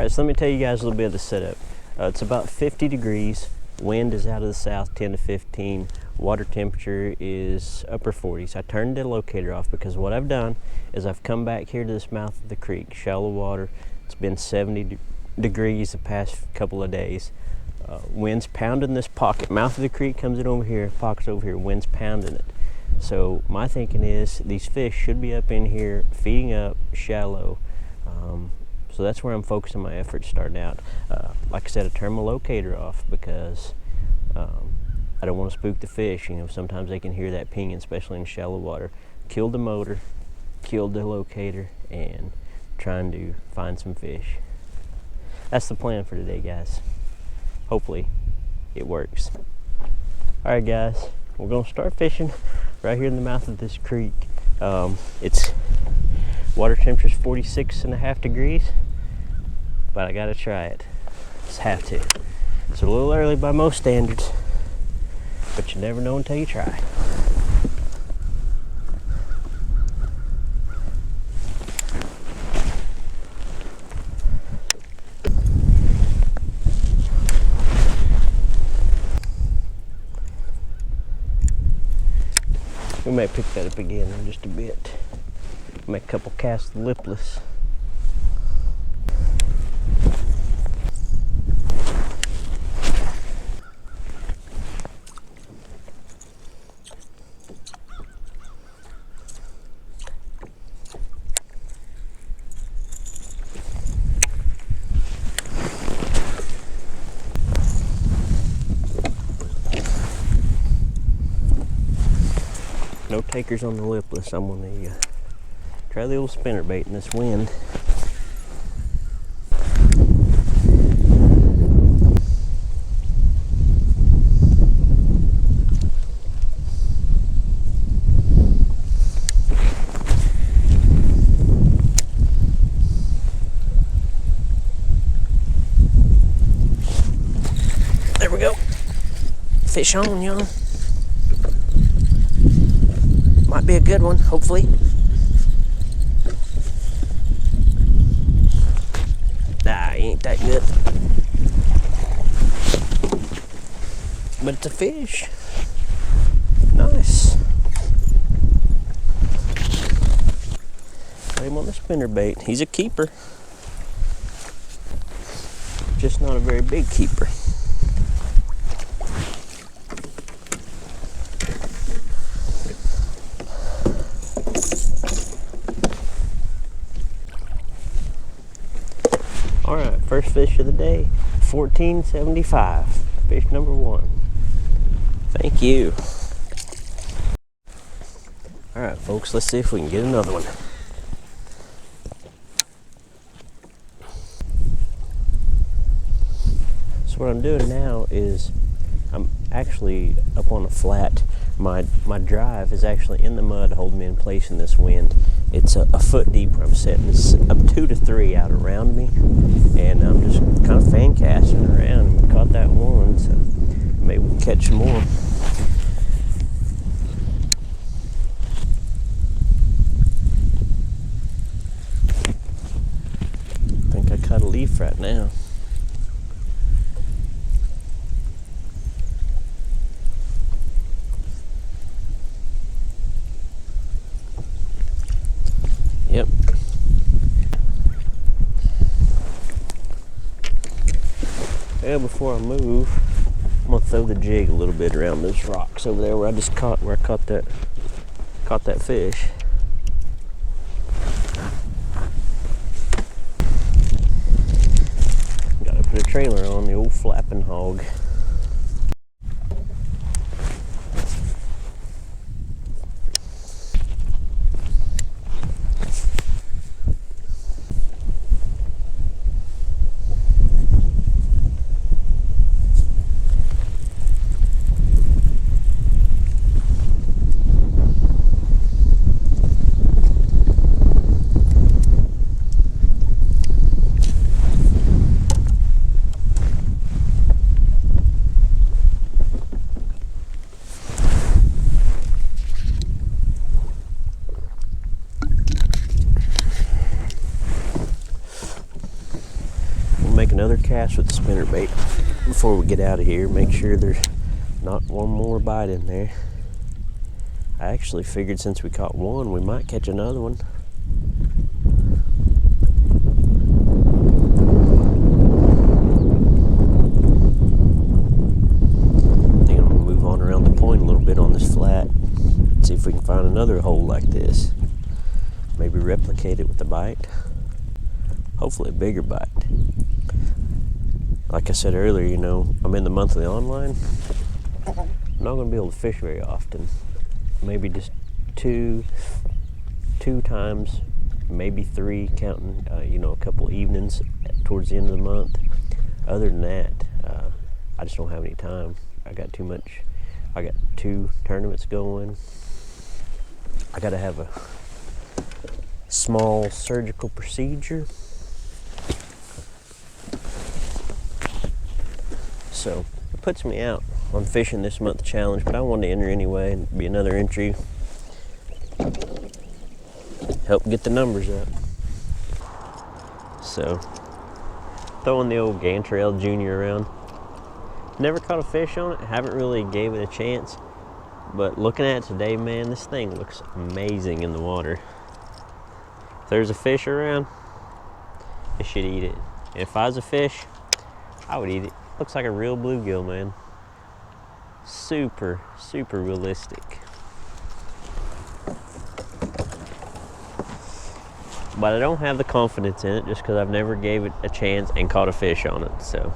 Alright, so let me tell you guys a little bit of the setup. It's about 50 degrees, wind is out of the south 10 to 15, water temperature is upper 40s. I turned the locator off because what I've done is I've come back here to this mouth of the creek, shallow water. It's been 70 degrees the past couple of days. Wind's pounding this pocket. Mouth of the creek comes in over here, pocket's over here, wind's pounding it. So my thinking is these fish should be up in here feeding up shallow. So that's where I'm focusing my efforts starting out. Like I said, I turned my locator off because I don't want to spook the fish. You know, sometimes they can hear that pinging, especially in shallow water. Killed the motor, killed the locator, and trying to find some fish. That's the plan for today, guys. Hopefully it works. All right, guys, we're gonna start fishing right here in the mouth of this creek. It's water temperature is 46.5 degrees, but I gotta try it. Just have to. It's a little early by most standards, but you never know until you try. We may pick that up again in just a bit. Make a couple casts lipless. No takers on the lipless. I'm gonna try the old spinnerbait in this wind. There we go. Fish on, y'all. Might be a good one, hopefully. Nah, he ain't that good. But it's a fish. Nice. Got him on the spinnerbait. He's a keeper. Just not a very big keeper. All right, first fish of the day, 1475, fish number one. Thank you. All right, folks, let's see if we can get another one. So what I'm doing now is I'm actually up on a flat. My drive is actually in the mud holding me in place in this wind. It's a foot deep where I'm setting. It's up 2 to 3 out around me, and I'm just kind of fan casting around. And we caught that one, so maybe we'll catch some more. I think I caught a leaf right now. Yep. Well, before I move, I'm gonna throw the jig a little bit around those rocks over there where I caught that fish. Gotta put a trailer on the old flapping hog. another cast with the spinnerbait before we get out of here. Make sure there's not one more bite in there. I actually figured since we caught one, we might catch another one. I think I'm gonna move on around the point a little bit on this flat. See if we can find another hole like this. Maybe replicate it with a bite. Hopefully a bigger bite. Like I said earlier, you know, I'm in the monthly online. I'm not gonna be able to fish very often. Maybe just two times, maybe three, counting you know, a couple evenings towards the end of the month. Other than that, I just don't have any time. I got too much. I got 2 tournaments going. I gotta have a small surgical procedure. So it puts me out on fishing this month challenge, but I wanted to enter anyway and be another entry. Help get the numbers up. So throwing the old Gantrell Junior around. Never caught a fish on it, haven't really gave it a chance, but looking at it today, man, this thing looks amazing in the water. If there's a fish around, it should eat it. And if I was a fish, I would eat it. Looks like a real bluegill, man. Super, super realistic. But I don't have the confidence in it just because I've never gave it a chance and caught a fish on it. So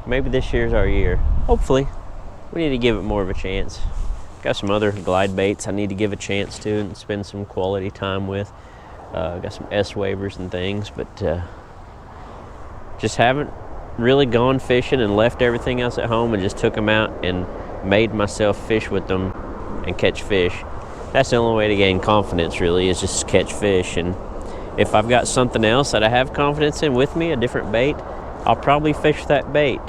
maybe this year's our year. Hopefully. We need to give it more of a chance. Got some other glide baits I need to give a chance to and spend some quality time with. Got some S waivers and things, but just haven't really gone fishing and left everything else at home and just took them out and made myself fish with them and catch fish. That's the only way to gain confidence, really, is just catch fish. And if I've got something else that I have confidence in with me, a different bait, I'll probably fish that bait.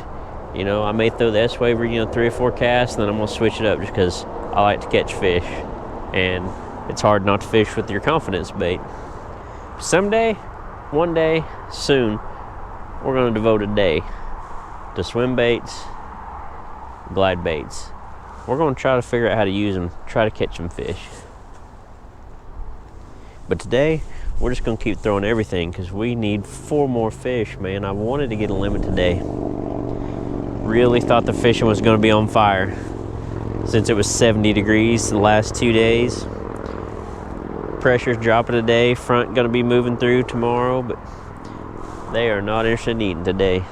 You know, I may throw the S waiver, you know, 3 or 4 casts, and then I'm gonna switch it up just because I like to catch fish. And it's hard not to fish with your confidence bait. Someday, one day, soon, we're gonna devote a day to swim baits, glide baits. We're gonna try to figure out how to use them, try to catch some fish. But today, we're just gonna keep throwing everything because we need 4 more fish, man. I wanted to get a limit today. Really thought the fishing was gonna be on fire since it was 70 degrees the last 2 days. Pressure's dropping today, front gonna be moving through tomorrow, but they are not interested in eating today.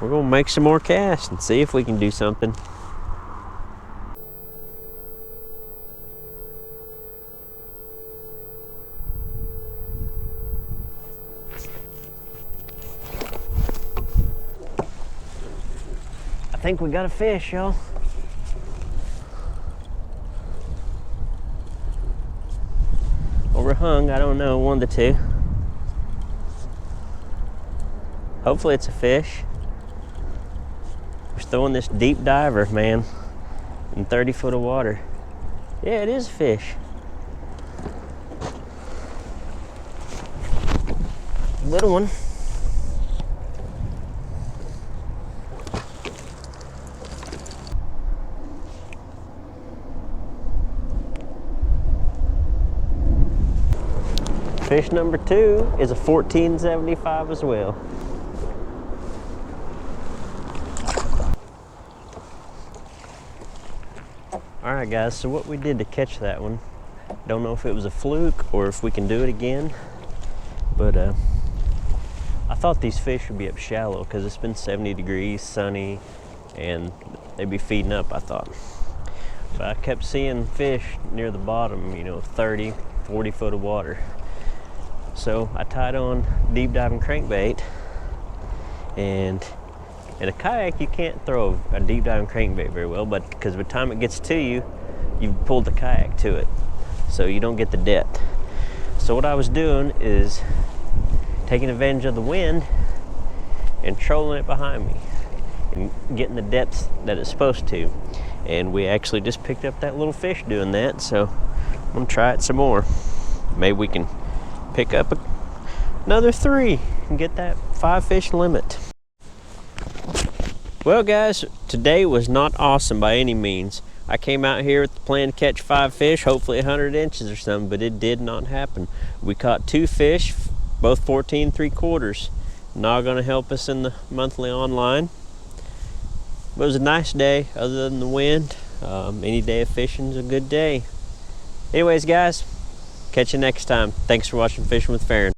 We're gonna make some more casts and see if we can do something. I think we got a fish, y'all. Overhung, I don't know, 1 to 2. Hopefully it's a fish. We're throwing this deep diver, man, in 30 foot of water. Yeah, it is a fish. Little one. Fish number 2 is a 1475 as well. Alright guys, so what we did to catch that one, don't know if it was a fluke or if we can do it again, but I thought these fish would be up shallow because it's been 70 degrees, sunny, and they'd be feeding up, I thought. But I kept seeing fish near the bottom, you know, 30, 40 foot of water. So I tied on deep diving crankbait, and in a kayak you can't throw a deep diving crankbait very well, but because by the time it gets to you, you've pulled the kayak to it, so you don't get the depth. So what I was doing is taking advantage of the wind and trolling it behind me and getting the depth that it's supposed to. And we actually just picked up that little fish doing that, so I'm gonna try it some more. Maybe we can pick up another 3 and get that 5 fish limit. Well guys, today was not awesome by any means. I came out here with the plan to catch 5 fish, hopefully 100 inches or something, but it did not happen. We caught 2 fish, both 14 3/4. Not gonna help us in the monthly online. But it was a nice day other than the wind. Any day of fishing is a good day. Anyways guys, catch you next time. Thanks for watching Fishing with Farron.